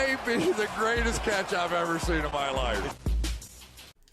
may be the greatest catch I've ever seen in my life.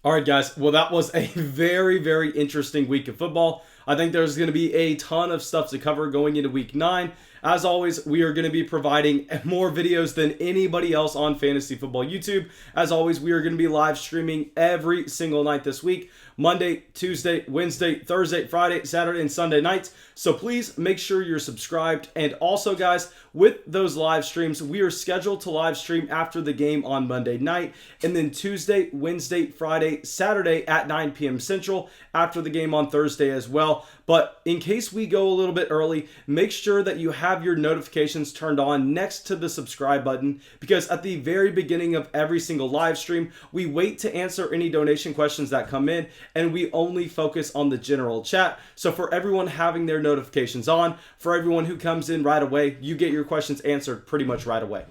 All right, guys. Well, that was a very, very interesting week of football. I think there's going to be a ton of stuff to cover going into week 9. As always, we are going to be providing more videos than anybody else on Fantasy Football YouTube. As always, we are going to be live streaming every single night this week. Monday, Tuesday, Wednesday, Thursday, Friday, Saturday, and Sunday nights. So please make sure you're subscribed. And also, guys, with those live streams, we are scheduled to live stream after the game on Monday night. And then Tuesday, Wednesday, Friday, Saturday at 9 p.m. Central after the game on Thursday as well. But in case we go a little bit early, make sure that you have your notifications turned on next to the subscribe button, because at the very beginning of every single live stream, we wait to answer any donation questions that come in, and we only focus on the general chat. So for everyone having their notifications on, for everyone who comes in right away, you get your questions answered pretty much right away.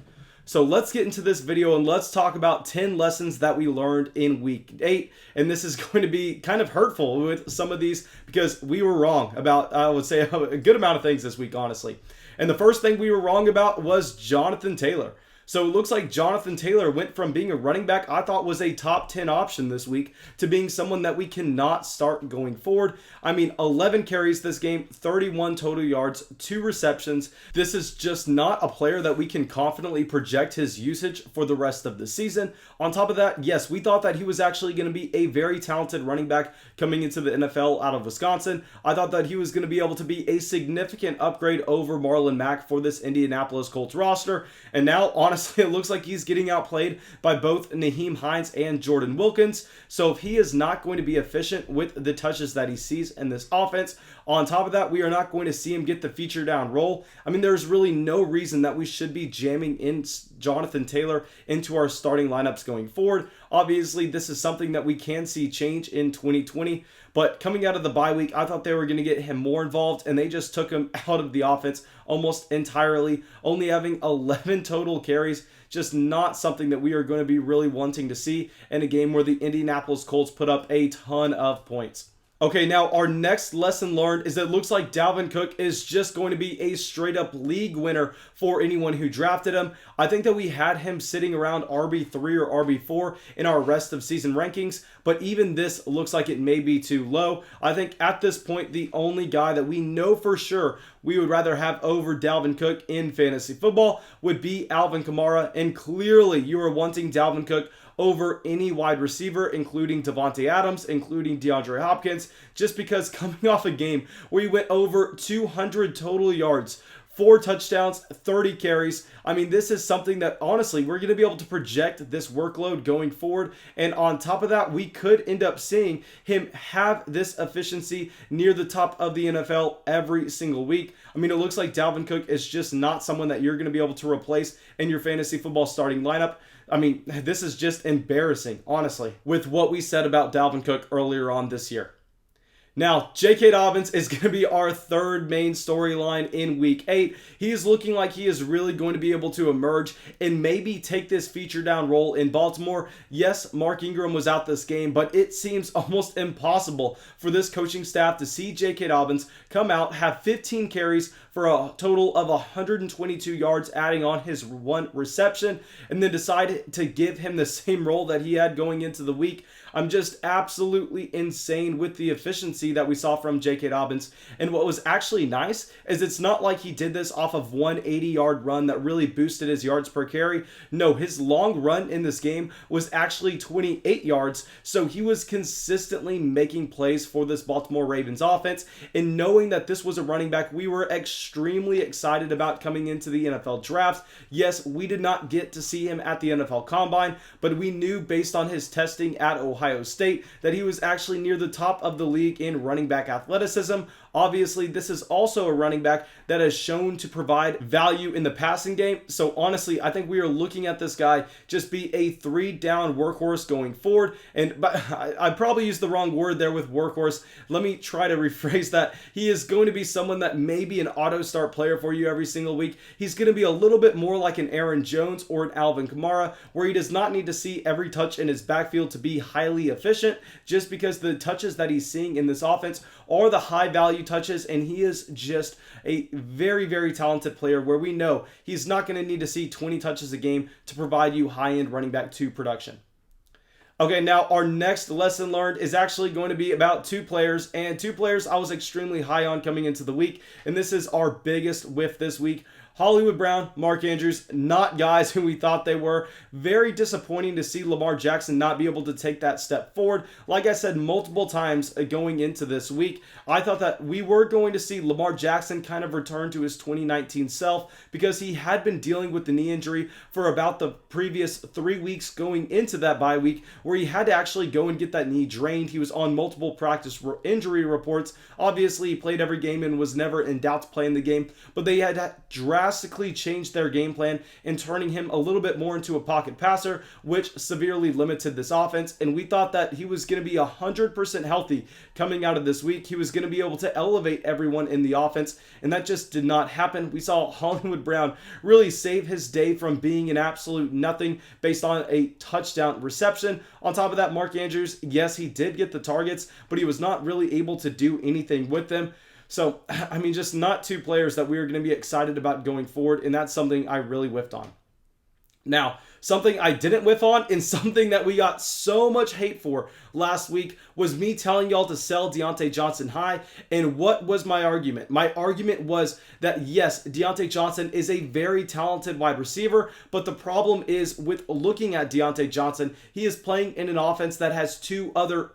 So let's get into this video and let's talk about 10 lessons that we learned in week 8. And this is going to be kind of hurtful with some of these because we were wrong about, I would say, a good amount of things this week, honestly. And the first thing we were wrong about was Jonathan Taylor. So it looks like Jonathan Taylor went from being a running back I thought was a top 10 option this week to being someone that we cannot start going forward. I mean, 11 carries this game, 31 total yards, 2 receptions. This is just not a player that we can confidently project his usage for the rest of the season. On top of that, yes, we thought that he was actually going to be a very talented running back coming into the NFL out of Wisconsin. I thought that he was going to be able to be a significant upgrade over Marlon Mack for this Indianapolis Colts roster. And now, honestly, it looks like he's getting outplayed by both Nyheim Hines and Jordan Wilkins. So if he is not going to be efficient with the touches that he sees in this offense, on top of that, we are not going to see him get the feature down role. I mean, there's really no reason that we should be jamming in Jonathan Taylor into our starting lineups going forward. Obviously, this is something that we can see change in 2020. But coming out of the bye week, I thought they were going to get him more involved, and they just took him out of the offense almost entirely, only having 11 total carries. Just not something that we are going to be really wanting to see in a game where the Indianapolis Colts put up a ton of points. Okay, now our next lesson learned is that it looks like Dalvin Cook is just going to be a straight up league winner for anyone who drafted him. I think that we had him sitting around RB3 or RB4 in our rest of season rankings, but even this looks like it may be too low. I think at this point, the only guy that we know for sure we would rather have over Dalvin Cook in fantasy football would be Alvin Kamara, and clearly you are wanting Dalvin Cook over any wide receiver, including Davante Adams, including DeAndre Hopkins, just because coming off a game where he went over 200 total yards, 4 touchdowns, 30 carries. I mean, this is something that, honestly, we're going to be able to project this workload going forward. And on top of that, we could end up seeing him have this efficiency near the top of the NFL every single week. I mean, it looks like Dalvin Cook is just not someone that you're going to be able to replace in your fantasy football starting lineup. I mean, this is just embarrassing, honestly, with what we said about Dalvin Cook earlier on this year. Now, J.K. Dobbins is going to be our third main storyline in Week 8. He is looking like he is really going to be able to emerge and maybe take this feature down role in Baltimore. Yes, Mark Ingram was out this game, but it seems almost impossible for this coaching staff to see J.K. Dobbins come out, have 15 carries for a total of 122 yards, adding on his 1 reception, and then decide to give him the same role that he had going into the week. I'm just absolutely insane with the efficiency that we saw from J.K. Dobbins. And what was actually nice is it's not like he did this off of one 80-yard run that really boosted his yards per carry. No, his long run in this game was actually 28 yards. So he was consistently making plays for this Baltimore Ravens offense. And knowing that this was a running back we were extremely excited about coming into the NFL draft. Yes, we did not get to see him at the NFL Combine, but we knew based on his testing at Ohio State that he was actually near the top of the league in running back athleticism. Obviously, this is also a running back that has shown to provide value in the passing game. So honestly, I think we are looking at this guy just be a 3-down workhorse going forward. But I probably used the wrong word there with workhorse. Let me try to rephrase that. He is going to be someone that may be an auto start player for you every single week. He's going to be a little bit more like an Aaron Jones or an Alvin Kamara, where he does not need to see every touch in his backfield to be highly efficient, just because the touches that he's seeing in this offense are the high value touches, and he is just a very, very talented player where we know he's not going to need to see 20 touches a game to provide you high-end running back 2 production. Okay, now our next lesson learned is actually going to be about 2 players, and 2 players I was extremely high on coming into the week, and this is our biggest whiff this week. Hollywood Brown, Mark Andrews, not guys who we thought they were. Very disappointing to see Lamar Jackson not be able to take that step forward. Like I said multiple times going into this week, I thought that we were going to see Lamar Jackson kind of return to his 2019 self because he had been dealing with the knee injury for about the previous 3 weeks going into that bye week where he had to actually go and get that knee drained. He was on multiple practice injury reports. Obviously, he played every game and was never in doubt to play in the game, but they had drastically changed their game plan and turning him a little bit more into a pocket passer, which severely limited this offense. And we thought that he was going to be 100% healthy coming out of this week. He was going to be able to elevate everyone in the offense, and that just did not happen. We saw Hollywood Brown really save his day from being an absolute nothing based on a touchdown reception. On top of that, Mark Andrews, yes, he did get the targets, but he was not really able to do anything with them. So, I mean, just not 2 players that we are going to be excited about going forward, and that's something I really whiffed on. Now, something I didn't whiff on and something that we got so much hate for last week was me telling y'all to sell Diontae Johnson high. And what was my argument? My argument was that yes, Diontae Johnson is a very talented wide receiver, but the problem is with looking at Diontae Johnson, he is playing in an offense that has 2 other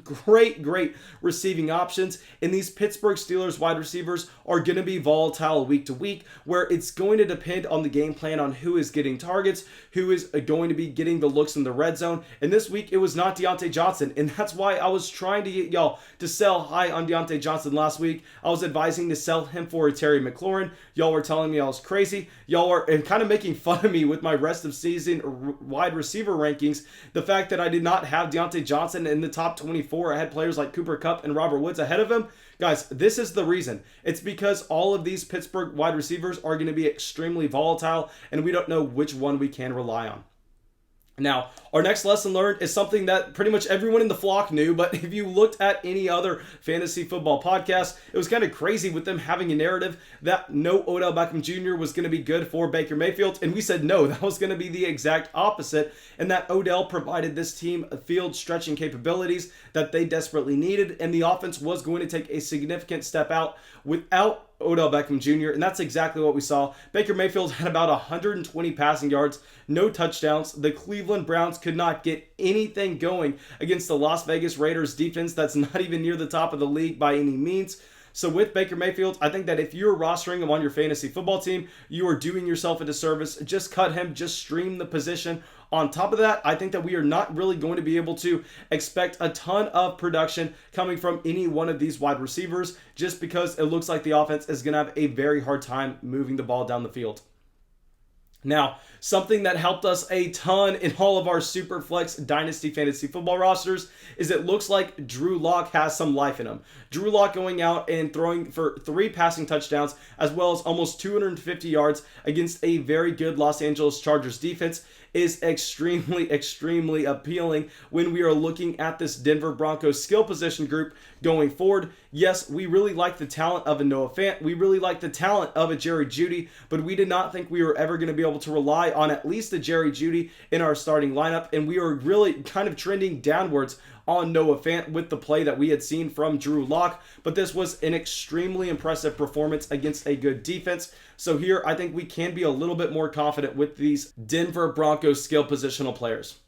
great receiving options, and these Pittsburgh Steelers wide receivers are going to be volatile week to week, where it's going to depend on the game plan on who is getting targets, who is going to be getting the looks in the red zone. And this week, it was not Diontae Johnson, and that's why I was trying to get y'all to sell high on Diontae Johnson last week. I was advising to sell him for a Terry McLaurin. Y'all were telling me I was crazy. Y'all were kind of making fun of me with my rest of season wide receiver rankings. The fact that I did not have Diontae Johnson in the top 24. I had players like Cooper Kupp and Robert Woods ahead of him. Guys, this is the reason. It's because all of these Pittsburgh wide receivers are going to be extremely volatile, and we don't know which one we can rely on. Now, our next lesson learned is something that pretty much everyone in the flock knew, but if you looked at any other fantasy football podcast, it was kind of crazy with them having a narrative that no Odell Beckham Jr. was going to be good for Baker Mayfield, and we said no, that was going to be the exact opposite, and that Odell provided this team field stretching capabilities that they desperately needed, and the offense was going to take a significant step out without Odell Beckham Jr., and that's exactly what we saw. Baker Mayfield had about 120 passing yards, no touchdowns. The Cleveland Browns could not get anything going against the Las Vegas Raiders defense that's not even near the top of the league by any means. So with Baker Mayfield, I think that if you're rostering him on your fantasy football team, you are doing yourself a disservice. Just cut him, just stream the position. On top of that, I think that we are not really going to be able to expect a ton of production coming from any one of these wide receivers just because it looks like the offense is going to have a very hard time moving the ball down the field. Now, something that helped us a ton in all of our Superflex Dynasty Fantasy Football rosters is it looks like Drew Lock has some life in him. Drew Lock going out and throwing for 3 passing touchdowns as well as almost 250 yards against a very good Los Angeles Chargers defense is extremely appealing when we are looking at this Denver Broncos skill position group going forward. Yes, we really like the talent of a Noah Fant. We really like the talent of a Jerry Jeudy, but we did not think we were ever going to be able to rely on at least a Jerry Jeudy in our starting lineup, and we are really kind of trending downwards on Noah Fant with the play that we had seen from Drew Lock, but this was an extremely impressive performance against a good defense. So here, I think we can be a little bit more confident with these Denver Broncos skill positional players.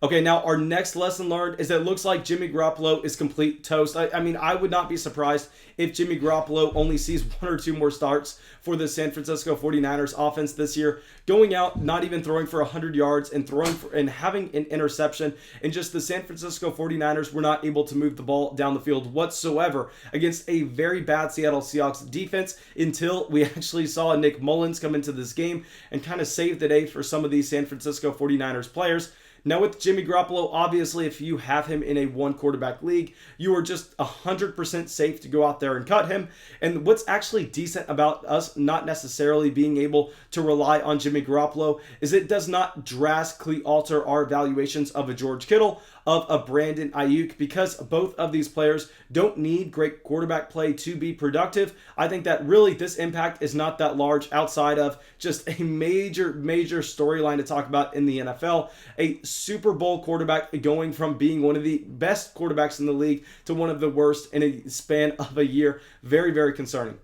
Okay, now our next lesson learned is that it looks like Jimmy Garoppolo is complete toast. I mean, I would not be surprised if Jimmy Garoppolo only sees 1 or 2 more starts for the San Francisco 49ers offense this year. Going out, not even throwing for 100 yards and and having an interception. And just the San Francisco 49ers were not able to move the ball down the field whatsoever against a very bad Seattle Seahawks defense until we actually saw Nick Mullins come into this game and kind of save the day for some of these San Francisco 49ers players. Now with Jimmy Garoppolo, obviously if you have him in a 1 quarterback league, you are just 100% safe to go out there and cut him. And what's actually decent about us not necessarily being able to rely on Jimmy Garoppolo is it does not drastically alter our evaluations of a George Kittle. of a Brandon Aiyuk because both of these players don't need great quarterback play to be productive. I think that really this impact is not that large outside of just a major storyline to talk about in the NFL. A Super Bowl quarterback going from being one of the best quarterbacks in the league to one of the worst in a span of a year. Very concerning.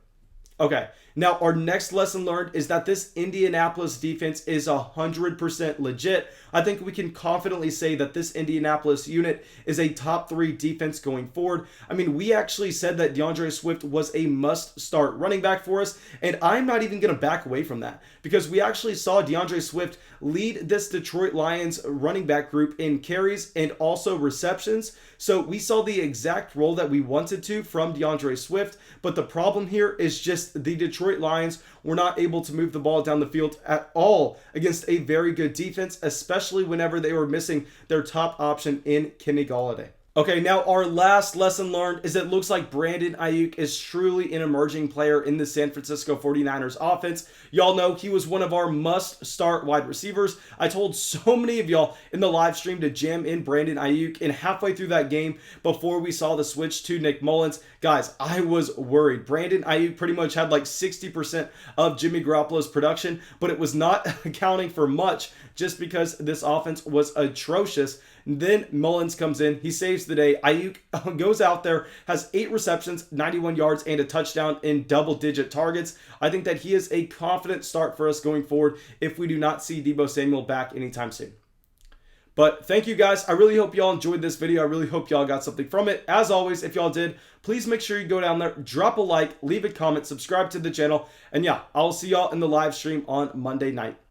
Okay, now our next lesson learned is that this Indianapolis defense is 100% legit. I think we can confidently say that this Indianapolis unit is a top 3 defense going forward. I mean, we actually said that Deandre Swift was a must-start running back for us, and I'm not even going to back away from that because we actually saw Deandre Swift lead this Detroit Lions running back group in carries and also receptions. So we saw the exact role that we wanted to from Deandre Swift, but the problem here is just the Detroit Lions were not able to move the ball down the field at all against a very good defense, especially whenever they were missing their top option in Kenny Golladay. Okay, now our last lesson learned is it looks like Brandon Aiyuk is truly an emerging player in the San Francisco 49ers offense. Y'all know he was one of our must-start wide receivers. I told so many of y'all in the live stream to jam in Brandon Aiyuk, and halfway through that game, before we saw the switch to Nick Mullins, guys, I was worried. Brandon Aiyuk pretty much had like 60% of Jimmy Garoppolo's production, but it was not accounting for much just because this offense was atrocious. Then Mullins comes in, he saves the day. Aiyuk goes out there, has 8 receptions, 91 yards, and a touchdown in double-digit targets. I think that he is a confident start for us going forward if we do not see Deebo Samuel back anytime soon. But thank you guys. I really hope y'all enjoyed this video. I really hope y'all got something from it. As always, if y'all did, please make sure you go down there, drop a like, leave a comment, subscribe to the channel, and yeah, I'll see y'all in the live stream on Monday night.